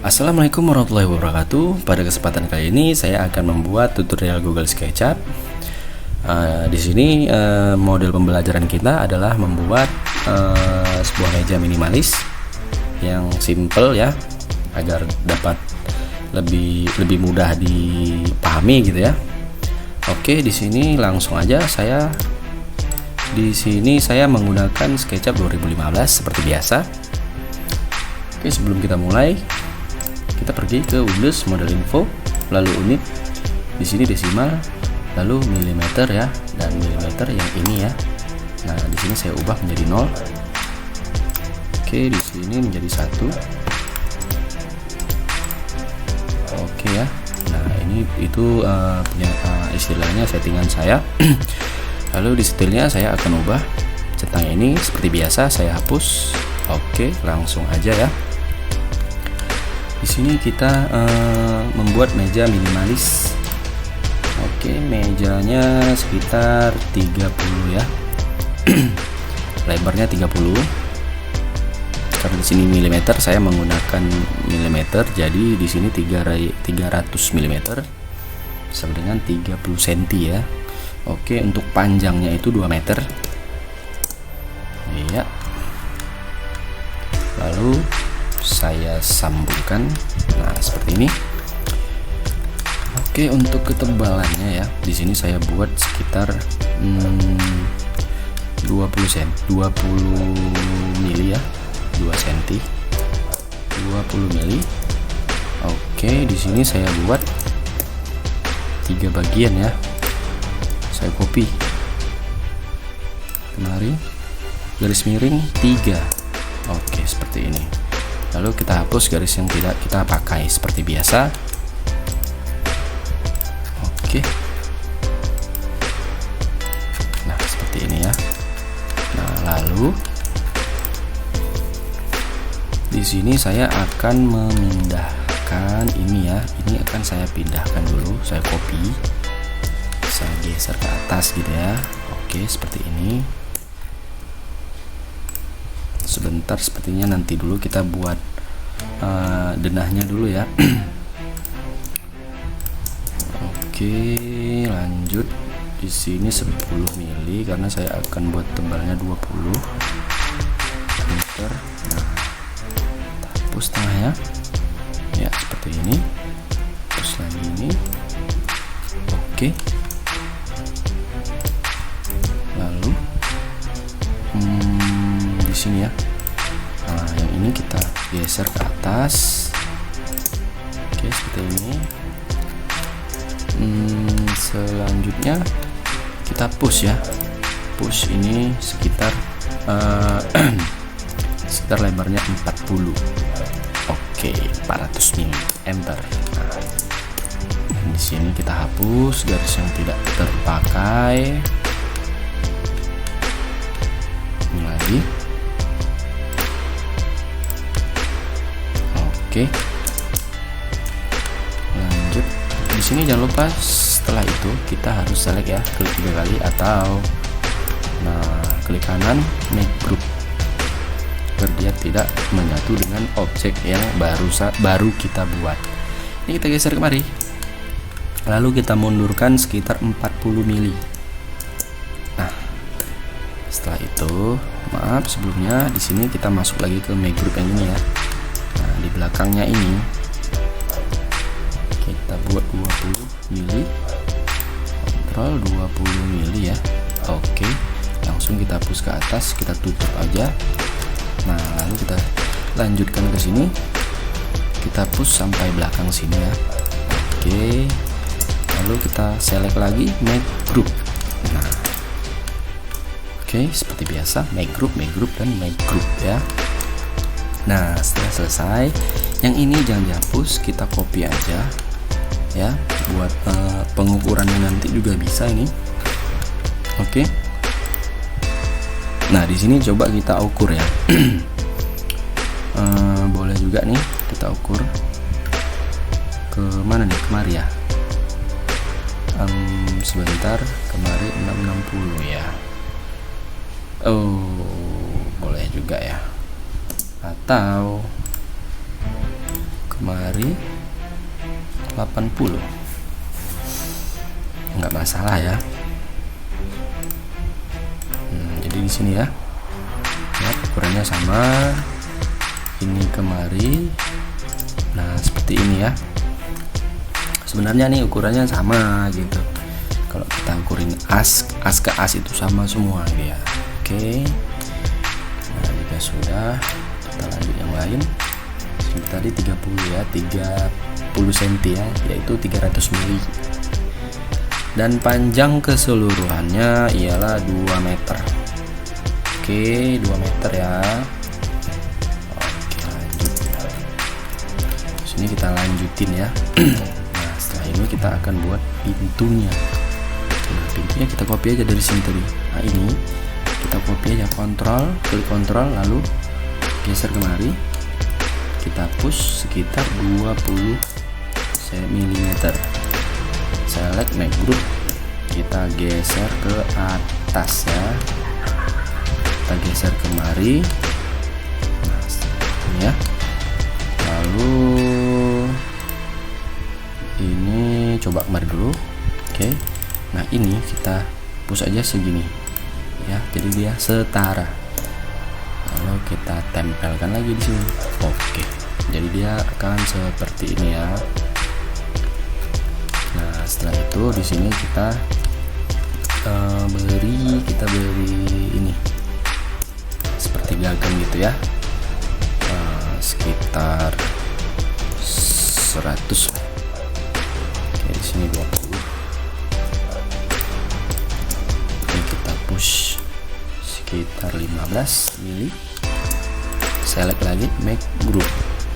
Assalamualaikum warahmatullahi wabarakatuh. Pada kesempatan kali ini saya akan membuat tutorial Google SketchUp. Di sini model pembelajaran kita adalah membuat sebuah meja minimalis yang simple ya, agar dapat lebih mudah dipahami gitu ya. Oke, di sini langsung aja di sini saya menggunakan SketchUp 2015 seperti biasa. Oke, sebelum kita mulai, kita pergi ke Windows Model Info, lalu unit, di sini desimal, lalu milimeter ya, dan milimeter yang ini ya. Nah, di sini saya ubah menjadi 0. Oke, di sini menjadi 1. Oke ya. Nah, itu istilahnya settingan saya. Lalu di setelnya saya akan ubah centang ini seperti biasa, saya hapus. Oke, langsung aja ya. Di sini kita membuat meja minimalis. Oke, mejanya sekitar 30 ya. Lebarnya 30. Karena di sini milimeter, saya menggunakan milimeter, jadi di sini 300 mm sama dengan 30 cm ya. Oke, untuk panjangnya itu 2 meter. Iya. Lalu saya sambungkan, nah seperti ini. Oke, untuk ketebalannya ya, di sini saya buat sekitar 20 mili ya, 2 cm, 20 mili. Oke, di sini saya buat 3 bagian ya. Saya copy kemari, garis miring 3. Oke, seperti ini. Lalu kita hapus garis yang tidak kita pakai seperti biasa. Oke. Nah, seperti ini ya. Nah, lalu di sini saya akan memindahkan ini ya. Ini akan saya pindahkan dulu. Saya copy. Saya geser ke atas gitu ya. Oke, seperti ini. Sebentar, sepertinya nanti dulu kita buat denahnya dulu ya. Oke, lanjut. Di sini 10 mili karena saya akan buat tebalnya 20 meter. Nah, hapus tengahnya ya, seperti ini. Terus lagi ini. Oke, lalu di sini ya. Nah, yang ini kita geser ke atas. Oke, seperti ini. Selanjutnya kita push ya. Push ini sekitar sekitar lebarnya 40. Oke, 400 mili. Enter. Nah, di sini kita hapus garis yang tidak terpakai. Ini lagi. Oke, lanjut. Di sini jangan lupa setelah itu kita harus select ya, klik 3 kali atau klik kanan, make group, agar dia tidak menyatu dengan objek yang baru kita buat. Ini kita geser kemari. Lalu kita mundurkan sekitar 40 mili. Nah, setelah itu, maaf sebelumnya, di sini kita masuk lagi ke make group yang ini ya. Nah, di belakangnya ini kita buat 20 mili, kontrol 20 mili ya. Oke, langsung kita hapus ke atas, kita tutup aja. Nah, lalu kita lanjutkan ke sini, kita push sampai belakang sini ya. Oke, lalu kita select lagi make group. Nah, oke, seperti biasa, make group dan make group ya. Nah, setelah selesai, yang ini jangan dihapus, kita copy aja ya, buat pengukurannya nanti juga bisa ini. Oke. Nah, di sini coba kita ukur ya. Boleh juga nih kita ukur ke mana nih, kemari ya. Sebentar, kemari 660 ya. Oh, boleh juga ya. Atau kemari 80. Nggak masalah ya. Jadi di sini ya, ukurannya sama, ini kemari. Nah seperti ini ya. Sebenarnya nih ukurannya sama gitu. Kalau kita ukurin as ke as itu sama semua dia. Oke. Nah jika sudah, kita lanjut yang lain. Ini tadi 30 ya, 30 cm ya, yaitu 300 mili. Dan panjang keseluruhannya ialah 2 meter. Oke, 2 meter ya. Oke, lanjut. Sini kita lanjutin ya. Nah, setelah ini kita akan buat pintunya. Nah, pintunya kita copy aja dari sini tadi. Nah, ini kita copy aja, klik kontrol lalu geser kemari. Kita push sekitar 20 mm. Select make group, kita geser ke atas ya. Kita geser kemari. Nah, ini ya. Lalu ini coba kemari dulu. Oke. Nah, ini kita push aja segini. Ya, jadi dia setara. Lalu kita tempelkan lagi di sini. Oke. Jadi dia akan seperti ini ya. Nah, setelah itu di sini kita beri ini seperti gagang gitu ya, sekitar 100. Oke, di sini 20. Ini kita push sekitar 15 mili. Select lagi make group.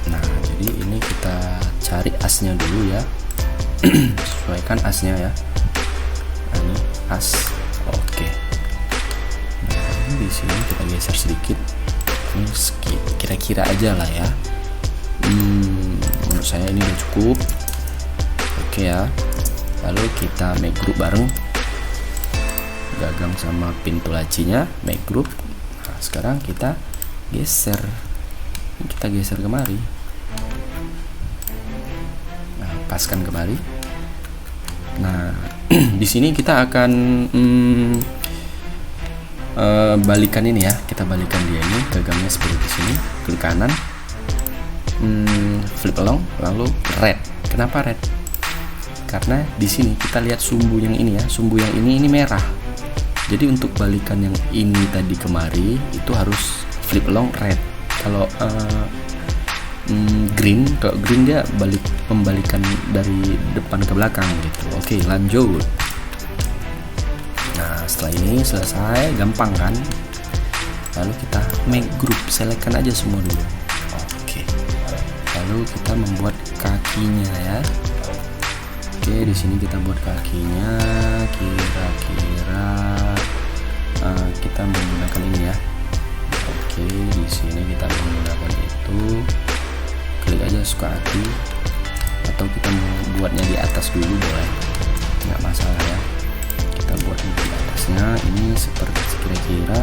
Nah, jadi ini kita cari asnya dulu ya. Sesuaikan asnya ya. Nah, ini as. Oke. Nah, di sini kita geser sedikit. Ini kira-kira aja lah ya. Menurut saya ini udah cukup. Oke ya. Lalu kita make group bareng. Gagang sama pintu lacinya make group. Nah, sekarang kita geser. Kita geser kemari. Nah, paskan kembali. Nah, di sini kita akan balikan ini ya. Kita balikan dia ini, gagangnya seperti di sini. Klik kanan, flip along, lalu red. Kenapa red? Karena di sini kita lihat sumbu yang ini ya. Sumbu yang ini merah. Jadi untuk balikan yang ini tadi kemari itu harus flip along red. Kalau green dia pembalikan dari depan ke belakang gitu. Oke, lanjut. Nah, setelah ini selesai, gampang kan? Lalu kita make group, selectkan aja semua dulu. Oke. Lalu kita membuat kakinya ya. Oke, di sini kita buat kakinya. Kira-kira kita menggunakan ini ya. Oke, di sini kita menggunakan itu. Klik aja suka hati, atau kita mau buatnya di atas dulu boleh, nggak masalah ya. Kita buat di atasnya ini seperti kira-kira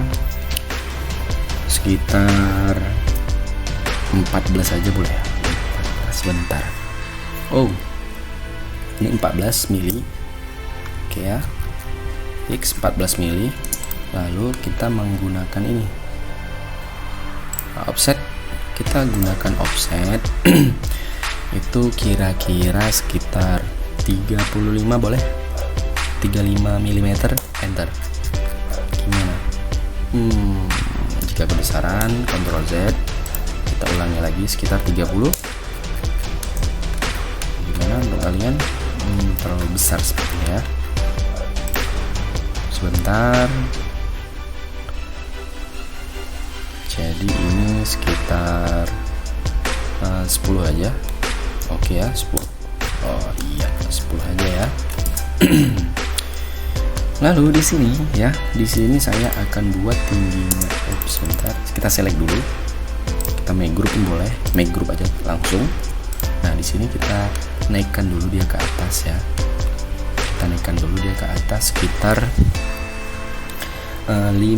sekitar 14 aja boleh ya. 14, sebentar. Oh, ini 14 mili. Oke ya, X 14 mili. Lalu kita menggunakan ini offset. Kita gunakan offset itu kira-kira sekitar 35 boleh, 35 mm. Enter. Gimana? Jika kebesaran Ctrl Z, kita ulangi lagi sekitar 30. Gimana untuk kalian? Terlalu besar sepertinya ya. Sebentar. Jadi ini sekitar 10 aja. Oke ya, 10. Oh iya, 10 aja ya. Lalu di sini ya, di sini saya akan buat tingginya. Sebentar, kita select dulu. Kita make group pun boleh, make group aja langsung. Nah, di sini kita naikkan dulu dia ke atas ya. Kita naikkan dulu dia ke atas sekitar 150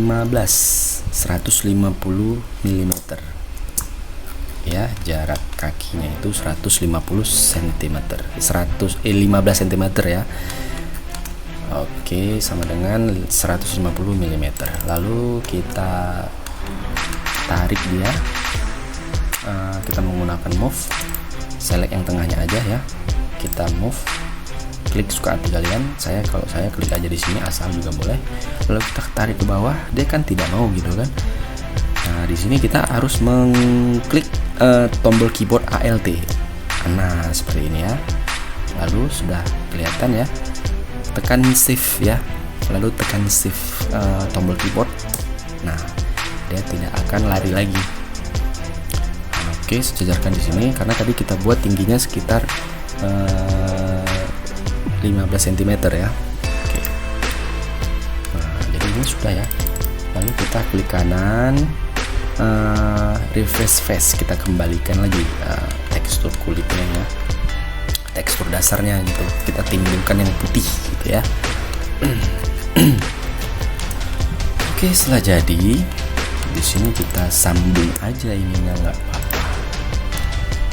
mm. ya, jarak kakinya itu 150 cm, 15 cm ya. Oke, sama dengan 150 mm. Lalu kita tarik dia, kita menggunakan move, select yang tengahnya aja ya, kita move, klik suka hati kalian. Kalau saya klik aja di sini, asal juga boleh. Lalu kita tarik ke bawah, dia kan tidak mau gitu kan. Nah, di sini kita harus mengklik tombol keyboard ALT. Nah, seperti ini ya. Lalu sudah kelihatan ya. Tekan shift ya. Lalu tekan shift tombol keyboard. Nah, dia tidak akan lari lagi. Oke, sejajarkan di sini karena tadi kita buat tingginya sekitar 15 cm ya. Oke. Nah, jadi ini sudah ya. Lalu kita klik kanan, refresh face, kita kembalikan lagi tekstur kulitnya ya, tekstur dasarnya gitu, kita timbulkan yang putih gitu ya. Oke, setelah jadi, di sini kita sambung aja ininya, nggak apa-apa.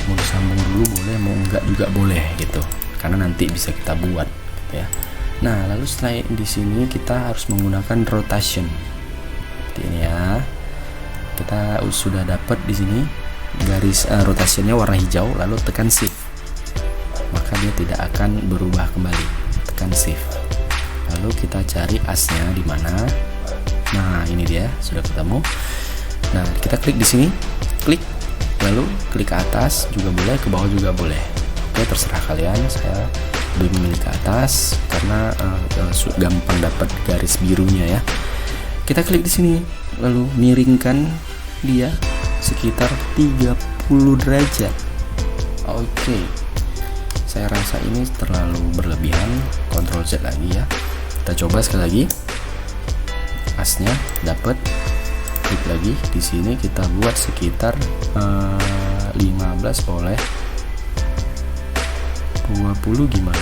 Mau disambung dulu boleh, mau enggak juga boleh gitu, karena nanti bisa kita buat gitu ya. Nah, lalu setelah di sini kita harus menggunakan rotation seperti ini ya. Kita sudah dapat di sini garis rotationnya warna hijau, lalu tekan shift, maka dia tidak akan berubah kembali. Tekan shift, lalu kita cari asnya di mana. Nah, ini dia sudah ketemu. Nah, kita klik di sini, klik, lalu klik ke atas juga boleh, ke bawah juga boleh. Oke, terserah kalian. Saya lebih memilih ke atas karena gampang dapat garis birunya ya. Kita klik di sini, lalu miringkan dia sekitar 30 derajat. Oke. Saya rasa ini terlalu berlebihan. Ctrl Z lagi ya. Kita coba sekali lagi. Asnya dapat. Klik lagi di sini, kita buat sekitar 15 boleh. 20 gimana?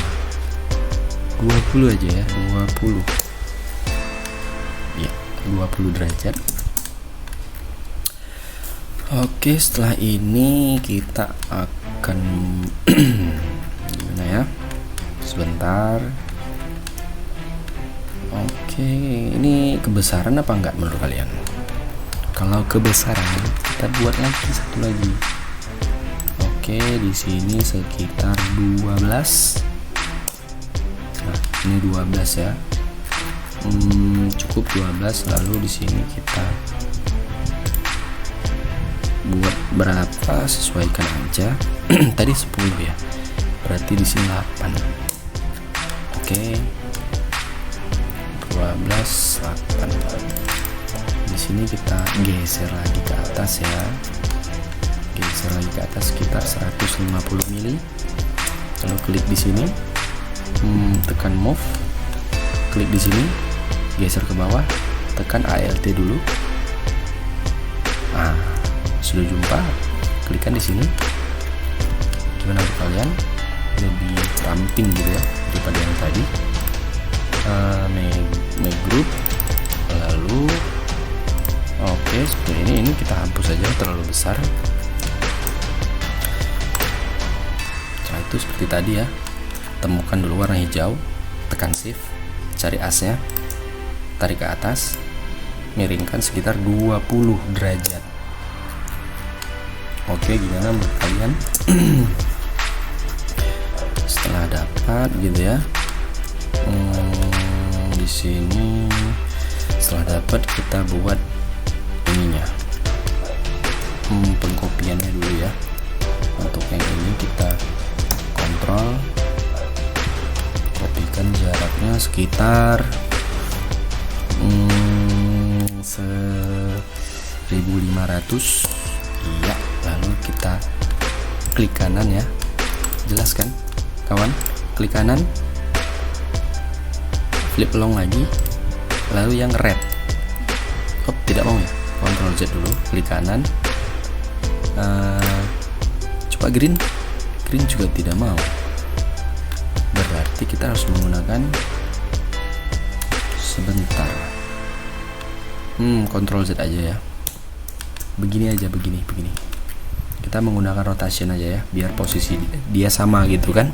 20 aja ya, 20. Ya, 20 derajat. Oke, setelah ini kita akan gimana ya? Sebentar. Oke, ini kebesaran apa enggak menurut kalian? Kalau kebesaran, kita buat lagi satu lagi. Oke, di sini sekitar 12. Nah, ini 12 ya. Cukup 12. Lalu di sini kita buat berapa, sesuaikan aja. Tadi 10 ya, berarti di sini 8. Oke, 12, 8. Di sini kita geser lagi ke atas ya, geser lagi ke atas sekitar 150 mili. Lalu klik di sini, tekan move, klik di sini, geser ke bawah, tekan ALT dulu. Nah, sudah jumpa, klikkan di sini. Gimana menurut kalian? Lebih ramping gitu ya daripada yang tadi. Make group, lalu oke, seperti ini kita hapus saja, terlalu besar. Setelah itu seperti tadi ya, temukan dulu warna hijau, tekan shift, cari asnya, tarik ke atas, miringkan sekitar 20 derajat. Oke, gimana menurut kalian? Setelah dapat gitu ya, di sini setelah dapat kita buat ininya, pengkopiannya dulu ya. Untuk yang ini kita kontrol, kopikan jaraknya sekitar 1500. Iya, lalu kita klik kanan ya. Jelas kan kawan? Klik kanan, flip long lagi, lalu yang red. Oh, tidak mau ya, Ctrl Z dulu, klik kanan. Coba green juga tidak mau, berarti kita harus menggunakan, sebentar, Ctrl Z aja ya, begini aja, begini kita kita menggunakan rotation aja ya, biar posisi dia sama gitu kan.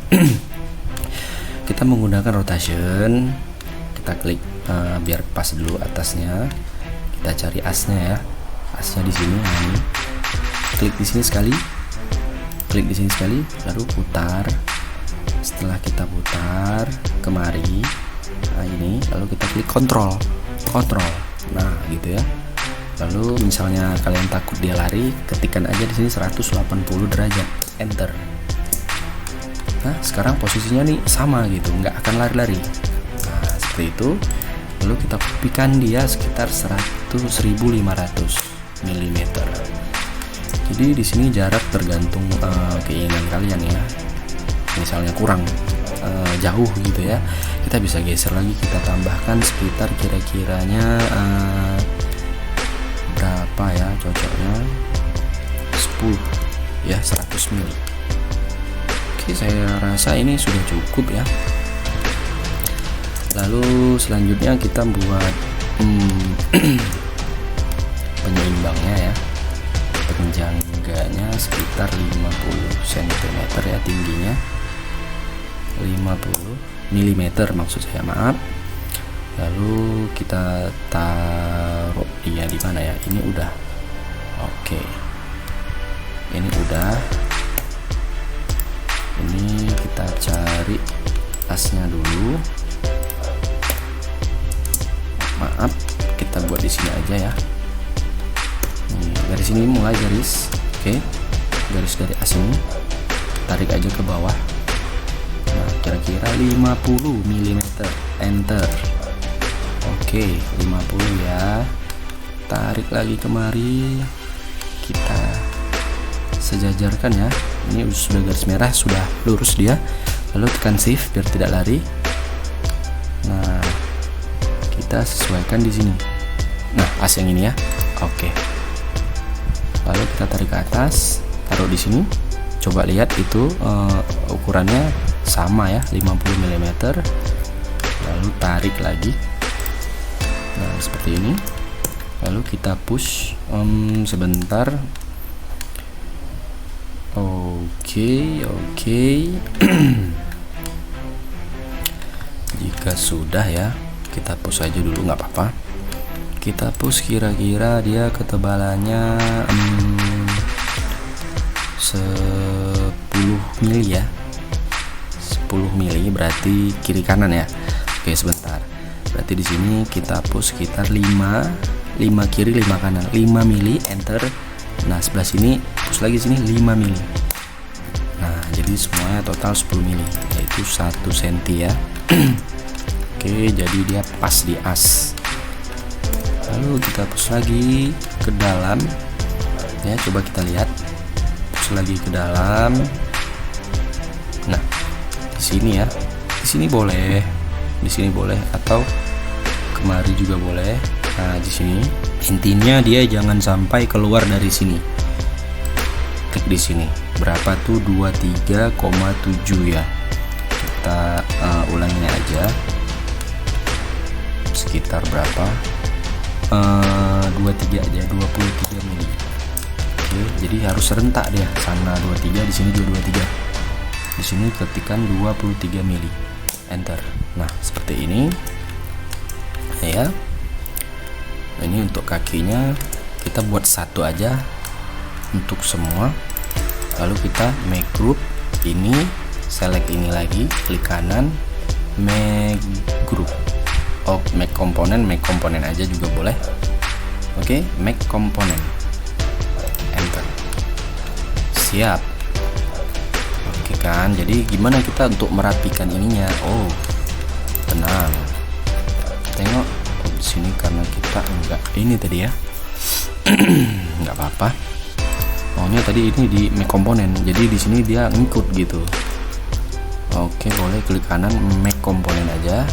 Kita menggunakan rotation, kita klik biar pas dulu atasnya. Kita cari asnya ya, asnya di sini. Nah, ini klik di sini sekali, klik di sini sekali, lalu putar. Setelah kita putar kemari, nah ini, lalu kita klik kontrol. Nah gitu ya. Lalu misalnya kalian takut dia lari, ketikkan aja di sini 180 derajat, enter. Nah sekarang posisinya nih sama gitu, nggak akan lari-lari. Nah seperti itu. Lalu kita kopikan dia sekitar 1500 mm. Jadi di sini jarak tergantung keinginan kalian ya. Misalnya kurang jauh gitu ya, kita bisa geser lagi, kita tambahkan sekitar kira-kiranya berapa ya, cocoknya 10 ya, 100 mili. Oke, saya rasa ini sudah cukup ya. Lalu selanjutnya kita buat penyeimbangnya ya. Penjangganya sekitar 50 cm ya, tingginya 50 mm maksud saya, maaf. Lalu kita taruh dia di mana ya? Ini udah. Oke. Ini udah. Ini kita cari asnya dulu. Maaf, kita buat di sini aja ya. Dari sini mulai garis. Oke. Garis dari as ini tarik aja ke bawah. Nah, kira-kira 50 mm. Enter. Oke, 50 ya. Tarik lagi kemari. Kita sejajarkan ya. Ini sudah garis merah, sudah lurus dia. Lalu tekan shift biar tidak lari. Nah, kita sesuaikan di sini. Nah, as yang ini ya. Oke. Lalu kita tarik ke atas, taruh di sini. Coba lihat itu ukurannya sama ya, 50 mm. Lalu tarik lagi. Nah, seperti ini. Lalu kita push sebentar. Oke. Jika sudah ya, kita push aja dulu, nggak apa-apa. Kita push kira-kira dia ketebalannya 10 mili ya. 10 mili berarti kiri kanan ya. Oke, sebentar. Berarti di sini kita push sekitar 5 kiri 5 kanan, 5 mili, enter. Nah, sebelah sini push lagi sini 5 mili. Nah, jadi semuanya total 10 mili, yaitu 1 cm ya. Oke, jadi dia pas di as. Lalu kita push lagi ke dalam. Ya, coba kita lihat. Push lagi ke dalam. Nah, di sini ya. Di sini boleh. Di sini boleh atau kemari juga boleh. Nah, di sini intinya dia jangan sampai keluar dari sini. Klik di sini. Berapa tuh? 23,7 ya. Kita ulangi aja. Sekitar berapa? 23 aja, 23 mili. Oke, jadi harus serentak dia. Sana 23, di sini juga 23. Di sini ketikkan 23 mili. Enter. Nah, seperti ini. Ya. Ini untuk kakinya kita buat satu aja untuk semua. Lalu kita make group ini, select ini lagi, klik kanan, make group. Make komponen aja juga boleh. Oke, make komponen. Enter. Siap. Oke kan, jadi gimana kita untuk merapikan ininya? Oh, tenang. Tengok di sini karena kita enggak ini tadi ya. Enggak apa-apa. Maunya tadi ini di make komponen. Jadi di sini dia ngikut gitu. Oke, boleh klik kanan make komponen aja.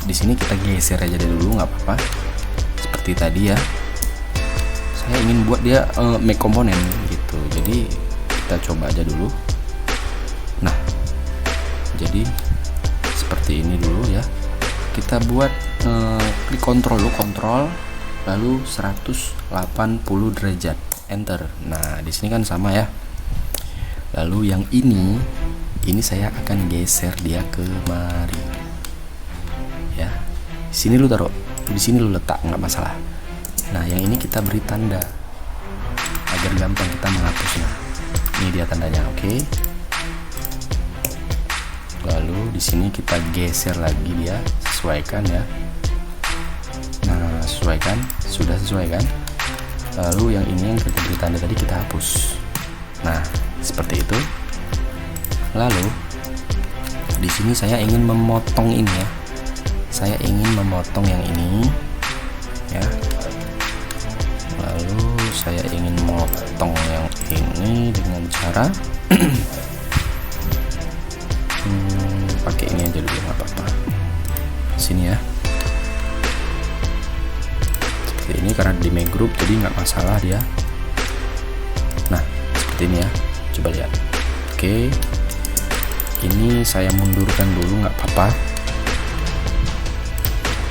Di sini kita geser aja dulu, nggak apa-apa. Seperti tadi ya. Saya ingin buat dia make komponen gitu. Jadi kita coba aja dulu. Nah, jadi seperti ini dulu ya. Kita buat klik kontrol dulu, kontrol, lalu 180 derajat, enter. Nah, di sini kan sama ya. Lalu yang ini saya akan geser dia kemari. Ya, sini lu taruh, di sini lu letak, nggak masalah. Nah, yang ini kita beri tanda agar gampang kita menghapusnya. Ini dia tandanya, oke. Lalu di sini kita geser lagi dia, sesuaikan ya. Nah, sesuaikan, sudah sesuaikan. Lalu yang ini yang kita beri tanda tadi kita hapus. Nah, seperti itu. Lalu di sini saya ingin memotong ini ya. Saya ingin memotong yang ini ya. Lalu saya ingin memotong yang ini dengan cara pakai ini aja dulu, nggak apa-apa. Sini ya. Seperti ini karena di main group jadi nggak masalah dia. Nah, seperti ini ya. Coba lihat. Oke. Ini saya mundurkan dulu, nggak apa-apa.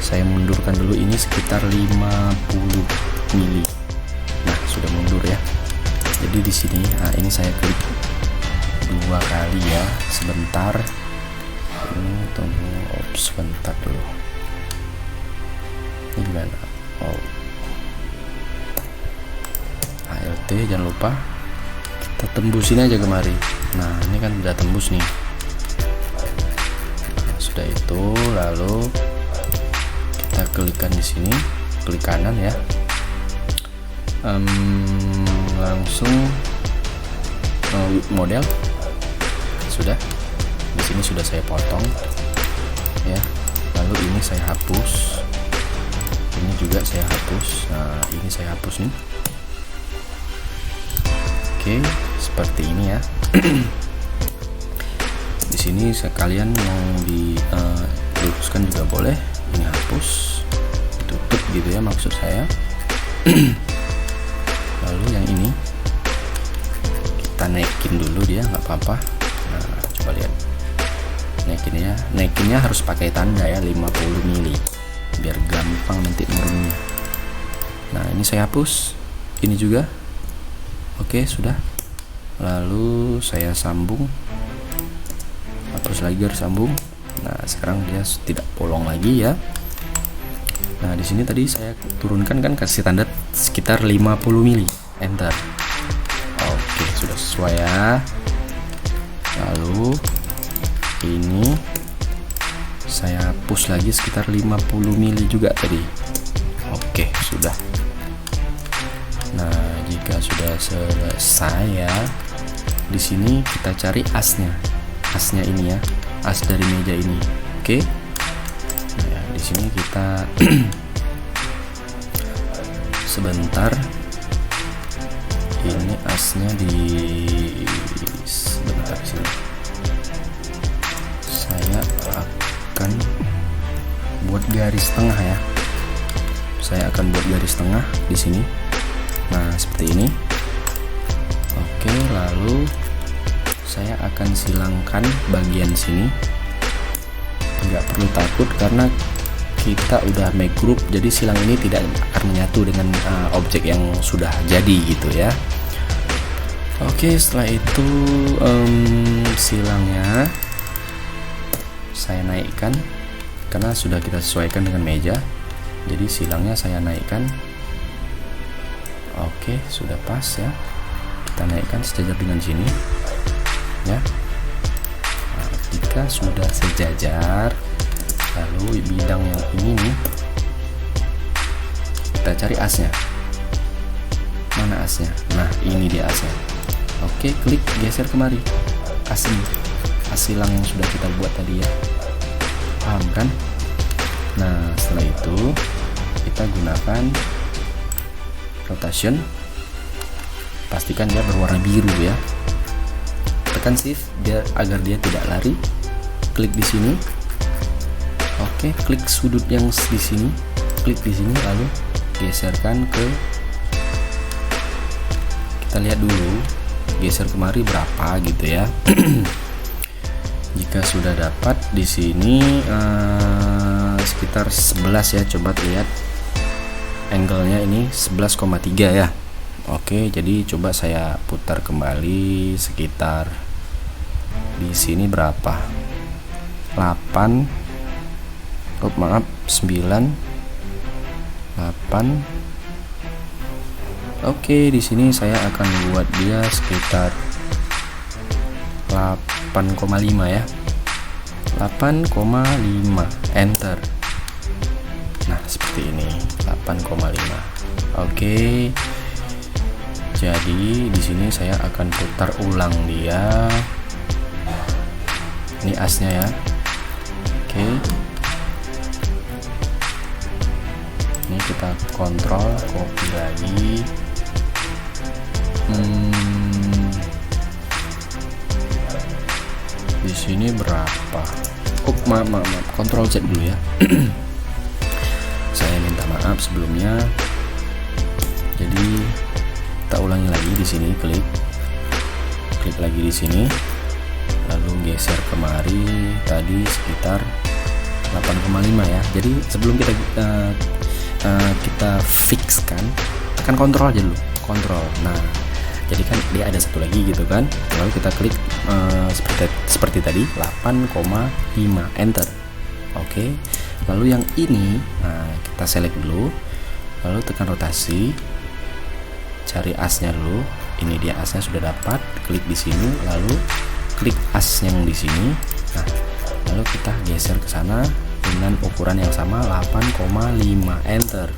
Saya mundurkan dulu ini sekitar 50 mili. Nah, sudah mundur ya. Jadi di sini, nah ini saya klik 2 kali ya. Sebentar. Ini tunggu, sebentar dulu. Ini gimana? Oh. ALT jangan lupa. Kita tembusin aja kemari. Nah, ini kan udah tembus nih. Nah, sudah itu, lalu kita klikkan di sini, klik kanan ya. Langsung model sudah. Di sini sudah saya potong ya. Lalu ini saya hapus. Ini juga saya hapus. Nah, ini saya hapus nih. Oke, seperti ini ya. Di sini sekalian yang diluruskan juga boleh. Ini hapus, tutup gitu ya maksud saya. Lalu yang ini kita naikin dulu dia, nggak apa-apa. Nah, coba lihat. Naikinnya harus pakai tanda ya, 50 mili biar gampang nanti nurunnya. Nah, ini saya hapus. Ini juga. Oke, sudah. Lalu saya sambung. Hapus lagi, harus sambung. Nah, sekarang dia tidak bolong lagi ya. Nah, di sini tadi saya turunkan kan, kasih tanda sekitar 50 mili. Enter. Oke, sudah sesuai ya. Lalu ini saya hapus lagi sekitar 50 mili juga tadi. Oke, sudah. Nah, jika sudah selesai ya, di sini kita cari asnya. Asnya ini ya, as dari meja ini. Oke. Nah, ya, di sini kita sebentar. Ini asnya sebentar sini. Saya akan buat garis tengah ya. Saya akan buat garis tengah di sini. Nah, seperti ini. Oke, lalu saya akan silangkan bagian sini. Nggak perlu takut karena kita udah make group, jadi silang ini tidak akan menyatu dengan objek yang sudah jadi gitu ya. Oke, setelah itu silangnya saya naikkan karena sudah kita sesuaikan dengan meja. Jadi silangnya saya naikkan. Oke, sudah pas ya. Kita naikkan sejajar dengan sini ya. Nah, jika sudah sejajar, lalu bidang yang ini nih kita cari asnya. Mana asnya? Nah, ini dia asnya. Oke, klik geser kemari. As silang yang sudah kita buat tadi ya. Paham kan? Nah, setelah itu kita gunakan rotation. Pastikan dia berwarna biru ya. Tekan shift agar dia tidak lari. Klik di sini. Oke, klik sudut yang di sini. Klik di sini lalu geserkan ke, kita lihat dulu geser kemari berapa gitu ya. Jika sudah dapat di sini sekitar 11 ya, coba lihat angle-nya ini 11,3 ya. Oke, jadi coba saya putar kembali sekitar di sini berapa? 8. Oh, maaf, 9 8. Oke, di sini saya akan buat dia sekitar 8,5 ya. 8,5, enter. Nah, seperti ini, 8,5. Oke. Jadi di sini saya akan putar ulang dia. Ini asnya ya. Oke. Ini kita kontrol, copy lagi. Di sini berapa? Oh, maaf, kontrol Z dulu ya. Saya minta maaf sebelumnya. Jadi kita ulangi lagi di sini, klik lagi di sini, lalu geser kemari tadi sekitar 8,5 ya. Jadi sebelum kita fixkan, tekan kontrol aja dulu, kontrol. Nah, jadi kan dia ada satu lagi gitu kan, lalu kita klik seperti tadi 8,5, enter. Oke, lalu yang ini, nah, kita select dulu, lalu tekan rotasi, cari asnya dulu. Ini dia asnya sudah dapat, klik di sini, lalu klik as yang di sini. Nah, lalu kita geser ke sana dengan ukuran yang sama 8,5, enter.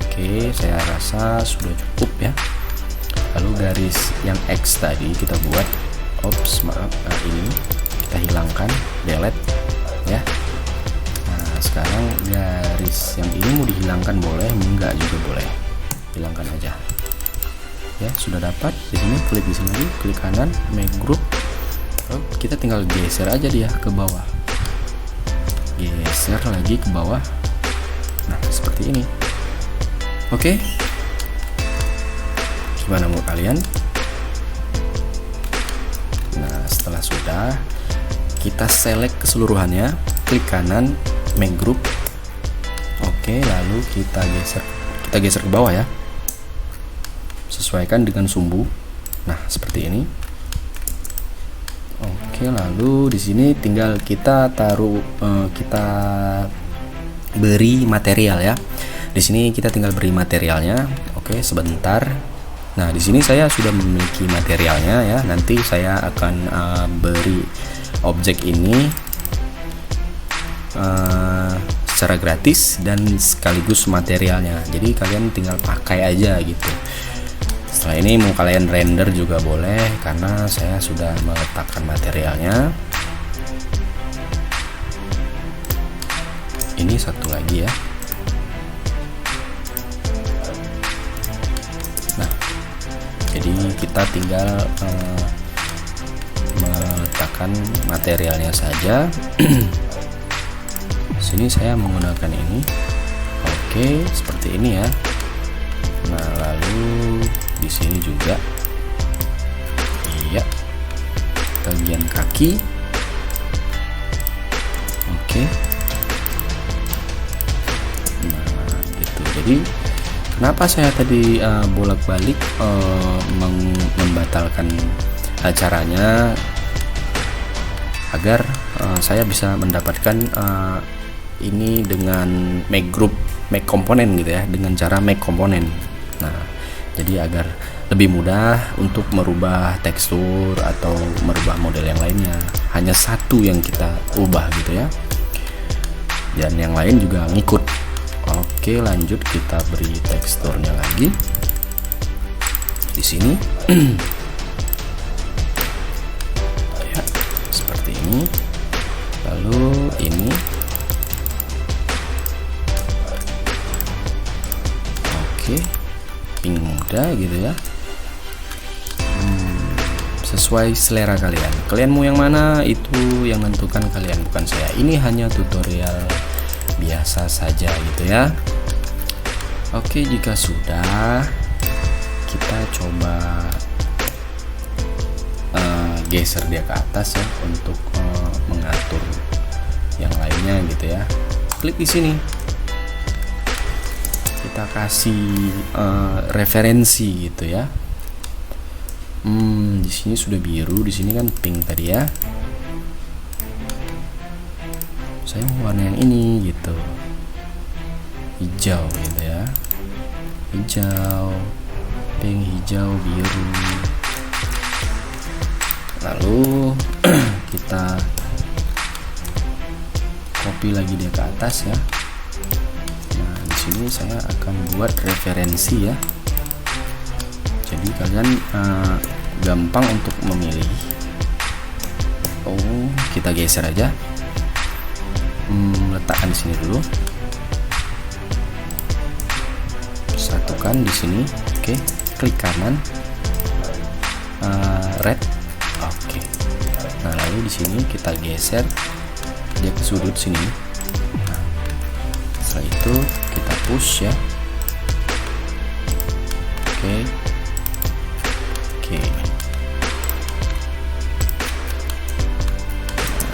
Oke, saya rasa sudah cukup ya. Lalu garis yang X tadi kita buat, ini kita hilangkan, delete ya. Nah, sekarang garis yang ini mau dihilangkan boleh, enggak juga boleh, hilangkan aja ya. Sudah dapat. Di sini klik di sini, klik kanan, make group. Kita tinggal geser aja dia ke bawah, geser lagi ke bawah. Nah, seperti ini. Oke, gimana menurut kalian? Nah, setelah sudah, kita select keseluruhannya, klik kanan, make group. Oke, lalu kita geser ke bawah ya, sesuaikan dengan sumbu. Nah, seperti ini. Oke, lalu di sini tinggal kita taruh, kita beri material ya. Di sini kita tinggal beri materialnya. Oke, sebentar. Nah, di sini saya sudah memiliki materialnya ya. Nanti saya akan beri objek ini secara gratis dan sekaligus materialnya. Jadi kalian tinggal pakai aja gitu. Setelah ini mau kalian render juga boleh, karena saya sudah meletakkan materialnya. Ini satu lagi ya. Nah, jadi kita tinggal meletakkan materialnya saja. Sini saya menggunakan ini. Oke, seperti ini ya. Nah, lalu di sini juga, iya, bagian kaki. Oke. Nah, gitu. Jadi kenapa saya tadi bolak-balik membatalkan acaranya, agar saya bisa mendapatkan ini dengan make group, make komponen gitu ya, dengan cara make komponen. Nah, jadi agar lebih mudah untuk merubah tekstur atau merubah model yang lainnya. Hanya satu yang kita ubah gitu ya, dan yang lain juga ngikut. Oke, lanjut kita beri teksturnya lagi di sini. Ya, seperti ini. Lalu ini. Oke, pink muda gitu ya. Sesuai selera kalian. Kalian mau yang mana, itu yang menentukan kalian, bukan saya. Ini hanya tutorial biasa saja gitu ya. Oke, jika sudah, kita coba geser dia ke atas ya, untuk mengatur yang lainnya gitu ya. Klik di sini. kita kasih referensi gitu ya. Di sini sudah biru, di sini kan pink tadi ya. Saya mau warna yang ini gitu, hijau gitu ya, hijau, pink, hijau, biru. Lalu kita copy lagi dia ke atas ya. Nah, di sini saya akan buat referensi ya. Jadi kalian gampang untuk memilih. Kita geser aja. Letakkan di sini dulu. Satukan di sini. Oke, klik kanan. Red. Oke. Nah, lalu di sini kita geser dia ke sudut sini. Nah, setelah itu kita push ya. Oke. Nah,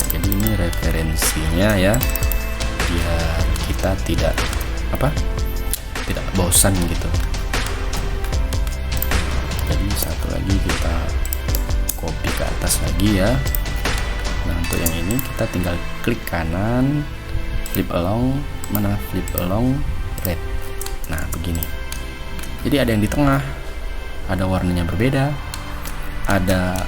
jadi ini referensinya ya, biar kita tidak bosan gitu. Jadi satu lagi kita copy ke atas lagi ya. Nah, untuk yang ini kita tinggal klik kanan, flip along, mana flip along red. Nah, begini. Jadi ada yang di tengah, ada warnanya berbeda, ada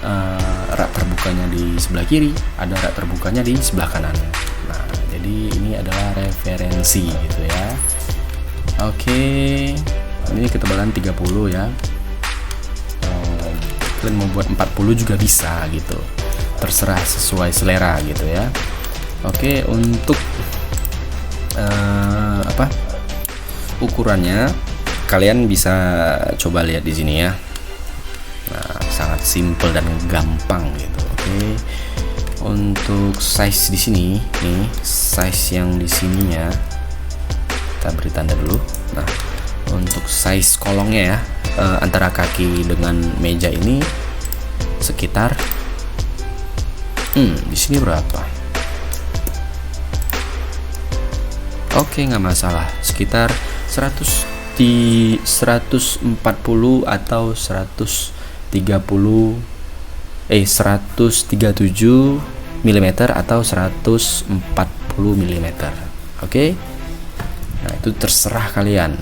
rak terbukanya di sebelah kiri, ada rak terbukanya di sebelah kanan. Nah, jadi ini adalah referensi gitu ya. Oke, ini ketebalan 30 ya. Kalian mau buat 40 juga bisa gitu, terserah sesuai selera gitu ya. Oke, untuk ukurannya kalian bisa coba lihat di sini ya. Nah, sangat simple dan gampang gitu. Oke. Untuk size di sini nih, size yang di sininya kita beri tanda dulu. Nah, untuk size kolongnya ya, antara kaki dengan meja ini sekitar di sini berapa? Oke, nggak masalah, sekitar 140 atau 137 mm atau 140 mm. Oke. Nah, itu terserah kalian.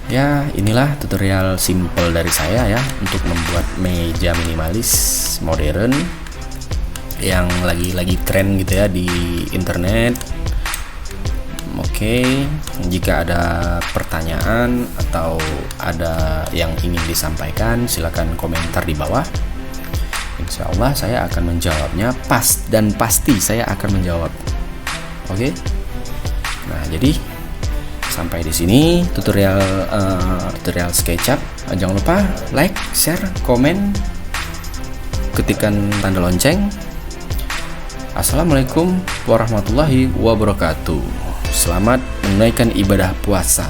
Ya, inilah tutorial simple dari saya ya untuk membuat meja minimalis modern yang lagi tren gitu ya di internet. Oke, jika ada pertanyaan atau ada yang ingin disampaikan, silakan komentar di bawah. Insya Allah saya akan menjawabnya, pasti saya akan menjawab. Oke. Nah, jadi sampai di sini tutorial SketchUp. Jangan lupa like, share, komen, ketikkan tanda lonceng. Assalamualaikum warahmatullahi wabarakatuh. Selamat menunaikan ibadah puasa.